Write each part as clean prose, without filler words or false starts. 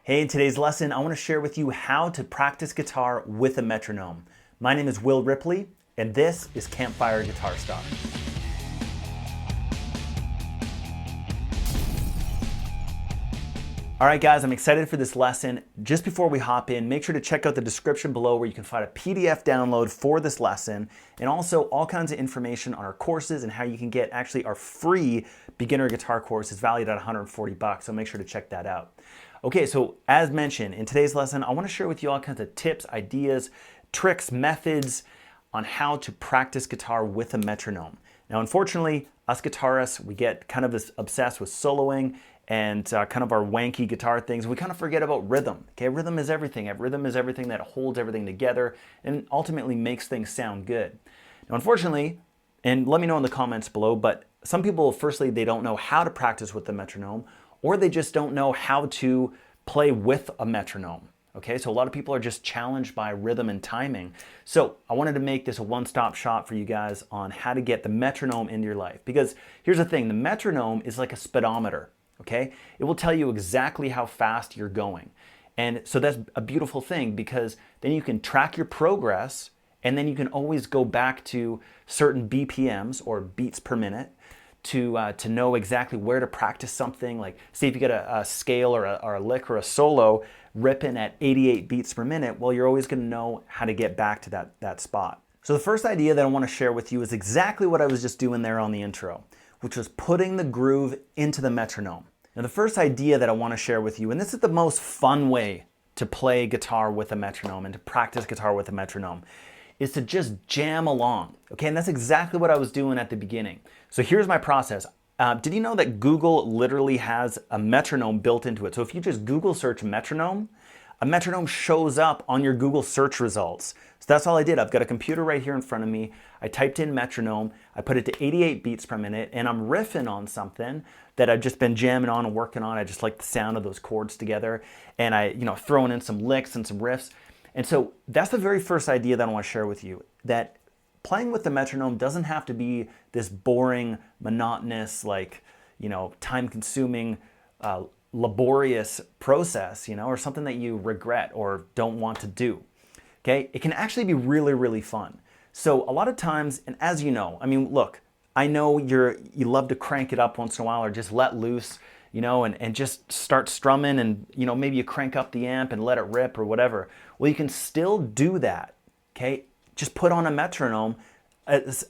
Hey, in today's lesson, I want to share with you how to practice guitar with a metronome. My name is Will Ripley, and this is Campfire Guitar Stock. All right, guys, I'm excited for this lesson. Just before we hop in, make sure to check out the description below where you can find a PDF download for this lesson, and also all kinds of information on our courses and how you can get actually our free beginner guitar course is valued at $140, so make sure to check that out. Okay, so as mentioned, in today's lesson, I want to share with you all kinds of tips, ideas, tricks, methods on how to practice guitar with a metronome. Now, unfortunately, us guitarists, we get kind of obsessed with soloing and kind of our wanky guitar things. We kind of forget about rhythm. Okay, rhythm is everything. Rhythm is everything that holds everything together and ultimately makes things sound good. Now, unfortunately, and let me know in the comments below, but some people, firstly, they don't know how to practice with the metronome, or they just don't know how to play with a metronome. Okay, so a lot of people are just challenged by rhythm and timing. So I wanted to make this a one-stop shop for you guys on how to get the metronome into your life. Because here's the thing, the metronome is like a speedometer, okay? It will tell you exactly how fast you're going. And so that's a beautiful thing because then you can track your progress and then you can always go back to certain BPMs or beats per minute to know exactly where to practice something. Like, say if you get a scale or a lick or a solo ripping at 88 beats per minute, well, you're always going to know how to get back to that spot. So the first idea that I want to share with you is exactly what I was just doing there on the intro, which was putting the groove into the metronome. Now, the first idea that I want to share with you, and this is the most fun way to play guitar with a metronome and to practice guitar with a metronome, is to just jam along, okay? And that's exactly what I was doing at the beginning. So here's my process. Did you know that Google literally has a metronome built into it? So if you just Google search metronome, a metronome shows up on your Google search results. So that's all I did. I've got a computer right here in front of me. I typed in metronome, I put it to 88 beats per minute, and I'm riffing on something that I've just been jamming on and working on. I just like the sound of those chords together. And I, throwing in some licks and some riffs. And so that's the very first idea that I want to share with you, that playing with the metronome doesn't have to be this boring, monotonous, time-consuming, laborious process, or something that you regret or don't want to do. Okay? It can actually be really, really fun. So a lot of times, and as you know, look, I know you love to crank it up once in a while or just let loose, and just start strumming and, maybe you crank up the amp and let it rip or whatever. Well, you can still do that, okay? Just put on a metronome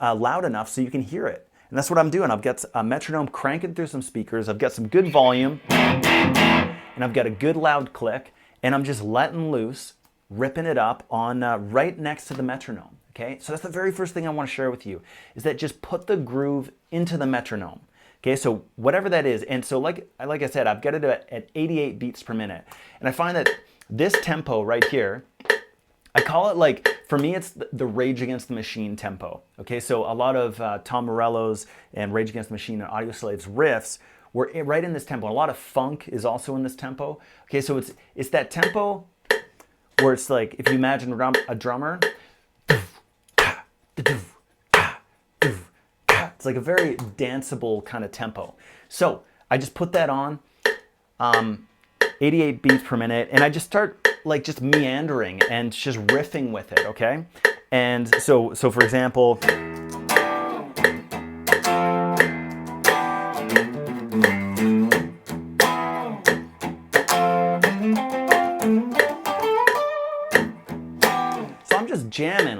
loud enough so you can hear it. And that's what I'm doing. I've got a metronome cranking through some speakers. I've got some good volume, and I've got a good loud click, and I'm just letting loose, ripping it up on right next to the metronome, okay? So that's the very first thing I want to share with you, is that just put the groove into the metronome. Okay, so whatever that is, and so like I said, I've got it at 88 beats per minute. And I find that this tempo right here, I call it for me, it's the Rage Against the Machine tempo. Okay, so a lot of Tom Morello's and Rage Against the Machine and Audioslave's riffs were right in this tempo. A lot of funk is also in this tempo. Okay, so it's that tempo where it's like, if you imagine a drummer, it's like a very danceable kind of tempo. So I just put that on 88 beats per minute, and I just start just meandering and just riffing with it, okay? And so for example, so I'm just jamming,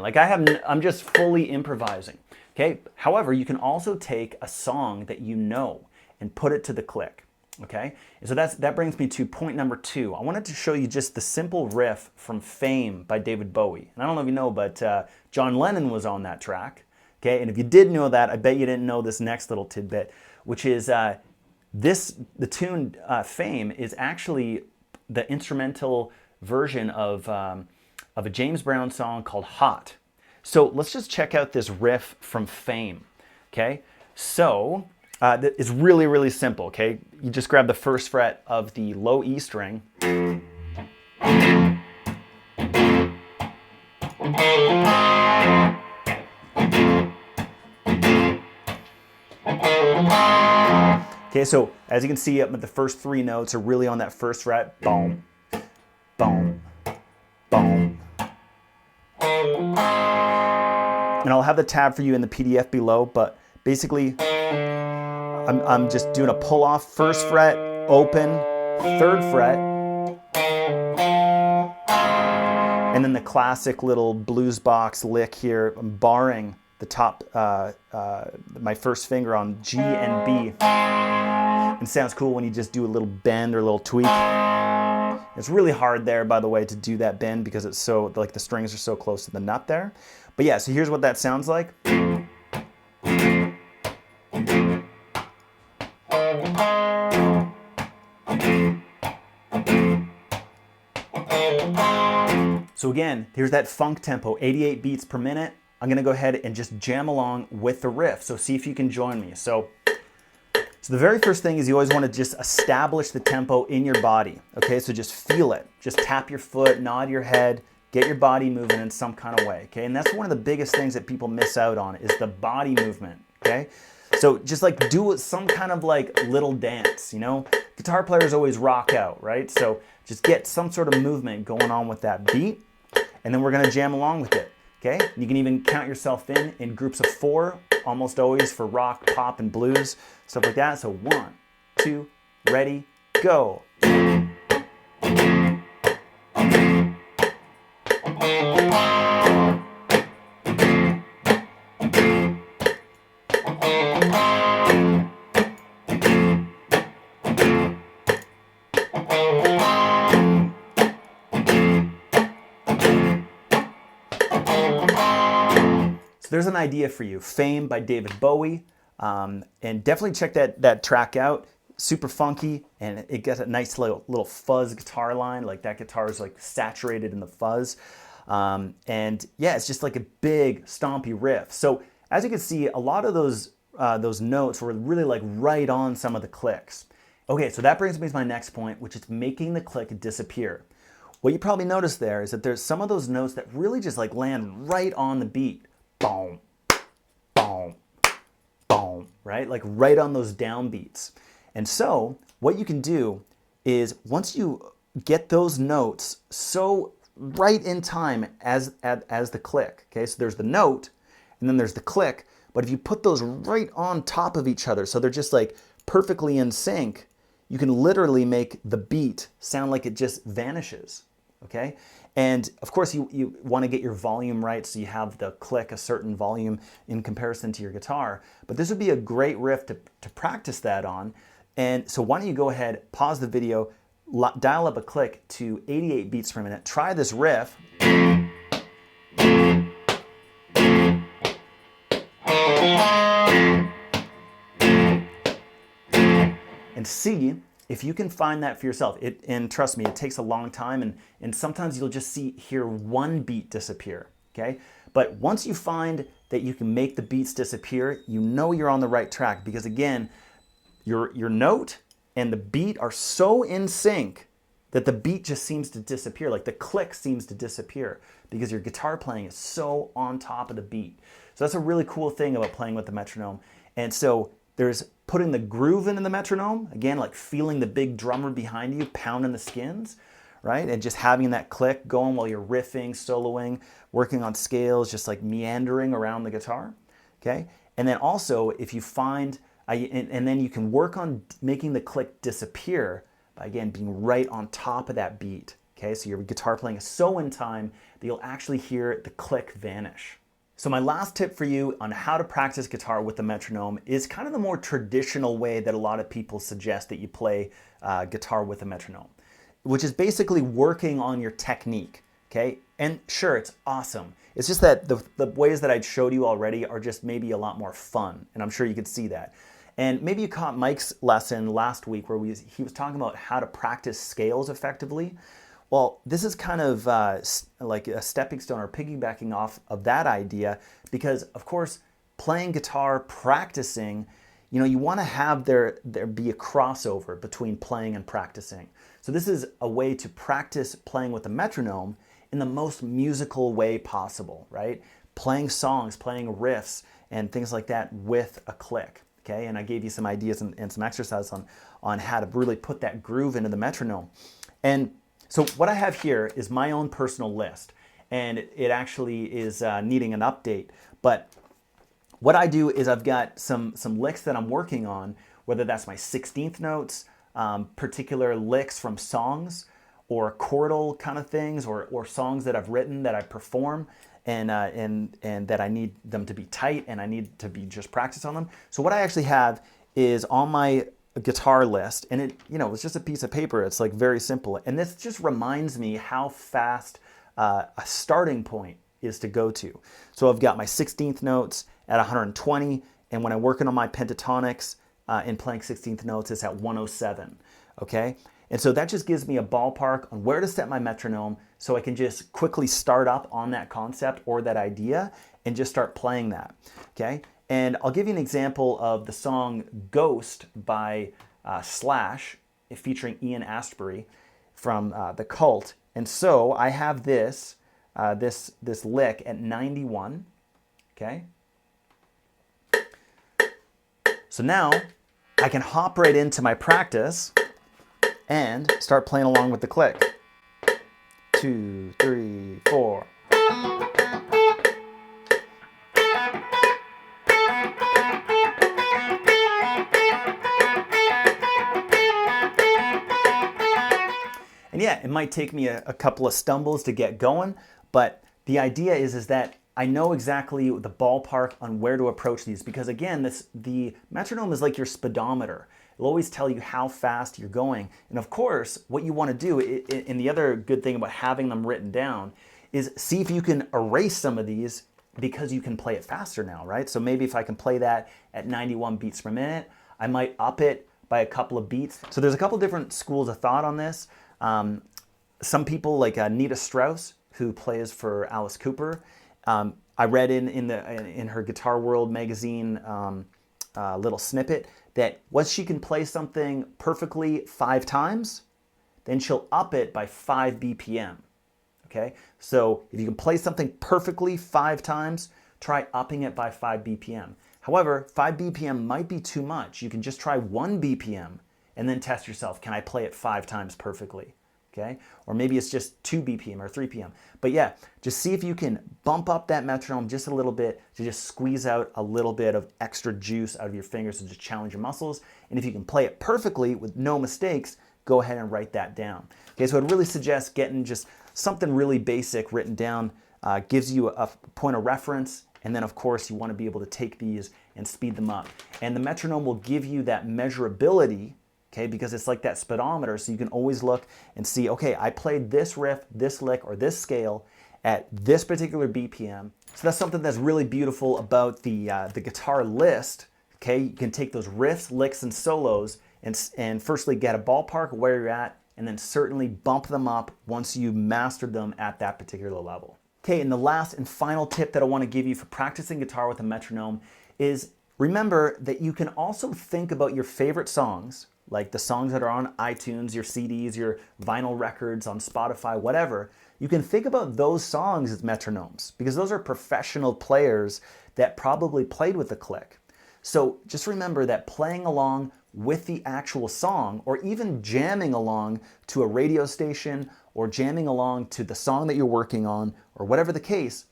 I'm just fully improvising. Okay. However, you can also take a song that you know and put it to the click. Okay. And so that brings me to point number 2. I wanted to show you just the simple riff from Fame by David Bowie. And I don't know if you know, but John Lennon was on that track. Okay. And if you did know that, I bet you didn't know this next little tidbit, which is the tune Fame is actually the instrumental version of a James Brown song called Hot. So let's just check out this riff from Fame, okay? So it's really, really simple, okay? You just grab the first fret of the low E string. Okay, so as you can see, the first 3 notes are really on that first fret. Boom, And I'll have the tab for you in the PDF below, but basically I'm just doing a pull off, first fret, open, third fret, and then the classic little blues box lick here. I'm barring the top, my first finger on G and B. It sounds cool when you just do a little bend or a little tweak. It's really hard there, by the way, to do that bend because it's so, like the strings are so close to the nut there. But yeah, so here's what that sounds like. So again, here's that funk tempo, 88 beats per minute. I'm gonna go ahead and just jam along with the riff. So see if you can join me. So the very first thing is you always want to just establish the tempo in your body. Okay, so just feel it. Just tap your foot, nod your head, get your body moving in some kind of way. Okay, and that's one of the biggest things that people miss out on is the body movement. Okay, so just like do some kind of like little dance, you know? Guitar players always rock out, right? So just get some sort of movement going on with that beat, and then we're gonna jam along with it. Okay, you can even count yourself in groups of 4, almost always for rock, pop, and blues, stuff like that. So 1, 2, ready, go. So there's an idea for you, Fame by David Bowie, and definitely check that track out. Super funky, and it gets a nice little fuzz guitar line, like that guitar is like saturated in the fuzz. And yeah, it's just like a big stompy riff. So as you can see, a lot of those notes were really like right on some of the clicks. Okay, so that brings me to my next point, which is making the click disappear. What you probably noticed there is that there's some of those notes that really just like land right on the beat. Boom, boom, boom, right? Like right on those downbeats. And so what you can do is once you get those notes so right in time as the click, okay? So there's the note and then there's the click, but if you put those right on top of each other, so they're just like perfectly in sync, you can literally make the beat sound like it just vanishes, okay? And of course you want to get your volume right so you have the click a certain volume in comparison to your guitar, but this would be a great riff to practice that on. And so why don't you go ahead, pause the video, dial up a click to 88 beats per minute, try this riff. And see if you can find that for yourself. And trust me, it takes a long time, and sometimes you'll just hear one beat disappear, okay? But once you find that you can make the beats disappear, you know you're on the right track, because again, your note and the beat are so in sync that the beat just seems to disappear, like the click seems to disappear, because your guitar playing is so on top of the beat. So that's a really cool thing about playing with the metronome. And so there's putting the groove into the metronome, again, like feeling the big drummer behind you pounding the skins, right? And just having that click going while you're riffing, soloing, working on scales, just like meandering around the guitar, okay? And then also, if you find, and then you can work on making the click disappear by, again, being right on top of that beat, okay? So your guitar playing is so in time that you'll actually hear the click vanish. So my last tip for you on how to practice guitar with the metronome is kind of the more traditional way that a lot of people suggest that you play guitar with a metronome, which is basically working on your technique, okay? And sure, it's awesome. It's just that the ways that I showed you already are just maybe a lot more fun, and I'm sure you could see that. And maybe you caught Mike's lesson last week where he was talking about how to practice scales effectively. Well, this is kind of like a stepping stone or piggybacking off of that idea, because of course, playing guitar, practicing, you know, you want to have there be a crossover between playing and practicing. So this is a way to practice playing with the metronome in the most musical way possible, right? Playing songs, playing riffs, and things like that with a click, okay? And I gave you some ideas and some exercises on how to really put that groove into the metronome. And so what I have here is my own personal list, and it actually is needing an update. But what I do is I've got some licks that I'm working on, whether that's my 16th notes, particular licks from songs, or chordal kind of things, or songs that I've written that I perform, and that I need them to be tight and I need to be just practice on them. So what I actually have is on my guitar list, and it's just a piece of paper. It's like very simple, and this just reminds me how fast a starting point is to go to. So I've got my 16th notes at 120, and when I'm working on my pentatonics and playing 16th notes, it's at 107. Okay, and so that just gives me a ballpark on where to set my metronome, so I can just quickly start up on that concept or that idea and just start playing that. Okay. And I'll give you an example of the song Ghost by Slash, featuring Ian Astbury from The Cult. And so I have this lick at 91, okay? So now I can hop right into my practice and start playing along with the click. 2, 3, 4. And yeah, it might take me a couple of stumbles to get going, but the idea is that I know exactly the ballpark on where to approach these, because again, the metronome is like your speedometer. It'll always tell you how fast you're going. And of course, what you want to do, and the other good thing about having them written down, is see if you can erase some of these, because you can play it faster now, right? So maybe if I can play that at 91 beats per minute, I might up it by a couple of beats. So there's a couple different schools of thought on this. Some people like Nita Strauss, who plays for Alice Cooper. I read in her Guitar World magazine little snippet that once she can play something perfectly 5 times, then she'll up it by 5 BPM. Okay, so if you can play something perfectly 5 times, try upping it by 5 BPM. However, 5 BPM might be too much. You can just try 1 BPM and then test yourself. Can I play it 5 times perfectly? Okay, or maybe it's just 2 BPM or 3 PM. But yeah, just see if you can bump up that metronome just a little bit to just squeeze out a little bit of extra juice out of your fingers to just challenge your muscles. And if you can play it perfectly with no mistakes, go ahead and write that down. Okay, so I'd really suggest getting just something really basic written down, gives you a point of reference, and then of course you want to be able to take these and speed them up. And the metronome will give you that measurability, okay, because it's like that speedometer, so you can always look and see, okay, I played this riff, this lick, or this scale at this particular BPM. So that's something that's really beautiful about the guitar list. Okay, you can take those riffs, licks, and solos and firstly get a ballpark of where you're at, and then certainly bump them up once you've mastered them at that particular level. Okay, and the last and final tip that I want to give you for practicing guitar with a metronome is remember that you can also think about your favorite songs, like the songs that are on iTunes, your CDs, your vinyl records on Spotify, whatever. You can think about those songs as metronomes, because those are professional players that probably played with the click. So just remember that playing along with the actual song, or even jamming along to a radio station, or jamming along to the song that you're working on, or whatever the case,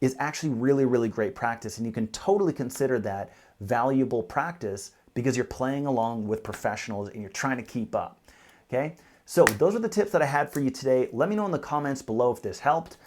is actually really, really great practice. And you can totally consider that valuable practice because you're playing along with professionals and you're trying to keep up. Okay, so those are the tips that I had for you today. Let me know in the comments below if this helped.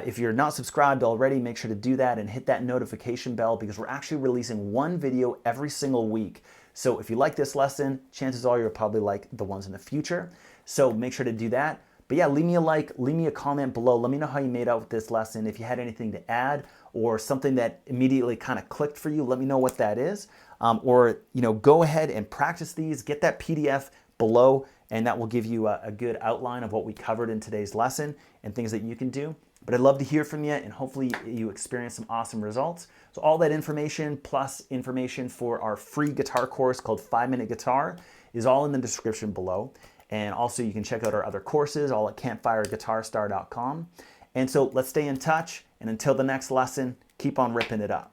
If you're not subscribed already, make sure to do that and hit that notification bell, because we're actually releasing one video every single week. So if you like this lesson, chances are you'll probably like the ones in the future. So make sure to do that. But yeah, leave me a like, leave me a comment below. Let me know how you made out with this lesson. If you had anything to add or something that immediately kind of clicked for you, let me know what that is. Or go ahead and practice these. Get that PDF below, and that will give you a good outline of what we covered in today's lesson and things that you can do. But I'd love to hear from you, and hopefully you experience some awesome results. So all that information plus information for our free guitar course called 5-Minute Guitar is all in the description below. And also you can check out our other courses, all at campfireguitarstar.com. And so let's stay in touch, and until the next lesson, keep on ripping it up.